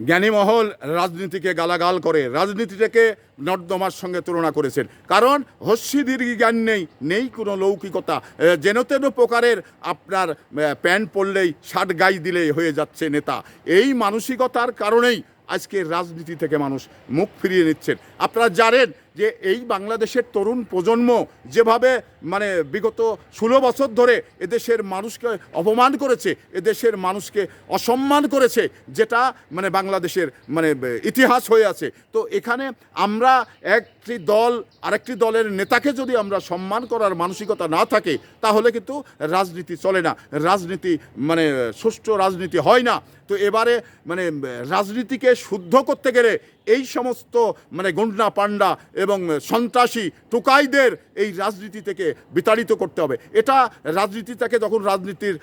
জ্ঞানী মহল রাজনীতিকে গালাগাল করে, রাজনীতিটাকে নর্দমার সঙ্গে তুলনা করেছেন। কারণ হস্যি দীর্ঘি জ্ঞান নেই, নেই কোনো লৌকিকতা, যেন তেন প্রকারের আপনার প্যান্ট পরলেই শার্ট গাই দিলেই হয়ে যাচ্ছে নেতা। এই মানসিকতার কারণেই আজকে রাজনীতি থেকে মানুষ মুখ ফিরিয়ে নিচ্ছেন। আপনারা জানেন যে এই বাংলাদেশের তরুণ প্রজন্ম যেভাবে মানে বিগত 16 বছর ধরে এদেশের মানুষকে অপমান করেছে, এদেশের মানুষকে অসম্মান করেছে, যেটা মানে বাংলাদেশের মানে ইতিহাস হয়ে আছে। তো এখানে আমরা একটি দল আরেকটি দলের নেতাকে যদি আমরা সম্মান করার মানসিকতা না থাকে, তাহলে কিন্তু রাজনীতি চলে না, রাজনীতি মানে সুষ্ঠু রাজনীতি হয় না। তো এবারে মানে রাজনীতিকে শুদ্ধ করতে গেলে এই সমস্ত মানে গুন্ডা পান্ডা এবং সন্ত্রাসী টোকাইদের এই রাজনীতি থেকে বিতাড়িত করতে হবে। এটা রাজনীতি থেকে যখন রাজনীতির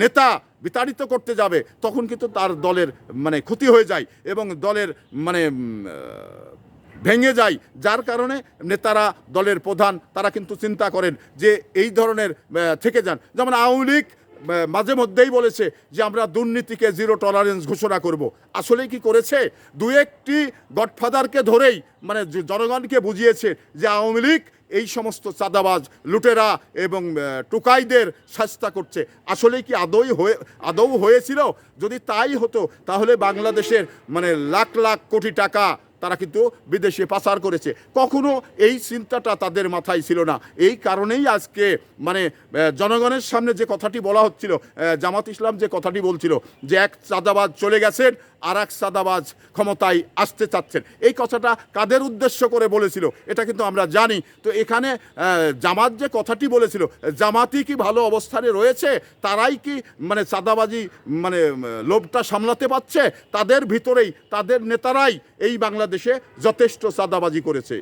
নেতা বিতাড়িত করতে যাবে, তখন কিন্তু তার দলের মানে ক্ষতি হয়ে যায় এবং দলের মানে ভেঙে যায়। যার কারণে নেতারা, দলের প্রধান, তারা কিন্তু চিন্তা করেন যে এই ধরনের থেকে যান। যেমন আওয়ামী লীগ মাঝে মধ্যেই বলেছে যে আমরা দুর্নীতিকে জিরো টলারেন্স ঘোষণা করব। আসলেই কি করেছে? দু একটি গডফাদারকে ধরেই মানে জনগণকে বুঝিয়েছে যে আওয়ামী লীগ এই সমস্ত চাঁদাবাজ, লুটেরা এবং টোকাইদের শাস্তা করছে। আসলেই কি আদৌ হয়েছিল? যদি তাই হতো, তাহলে বাংলাদেশের মানে লাখ লাখ কোটি টাকা তারা কিন্তু বিদেশে পাচার করেছে। কখনো এই চিন্তাটা তাদের মাথায় ছিল না। এই কারণেই আজকে মানে জনগণের সামনে যে কথাটি বলা হচ্ছিল, জামাত ইসলাম যে কথাটি বলছিল যে এক চাঁদাবাজ চলে গেছেন, আর এক চাঁদাবাজ ক্ষমতায় আসতে চাচ্ছেন, এই কথাটা কাদের উদ্দেশ্য করে বলেছিল এটা কিন্তু আমরা জানি। তো এখানে জামাত যে কথাটি বলেছিল, জামাতই কি ভালো অবস্থানে রয়েছে? তারাই কি মানে চাঁদাবাজি মানে লোভটা সামলাতে পারছে? তাদের ভিতরেই তাদের নেতারাই এই বাংলাদেশে যথেষ্ট চাঁদাবাজি করেছে।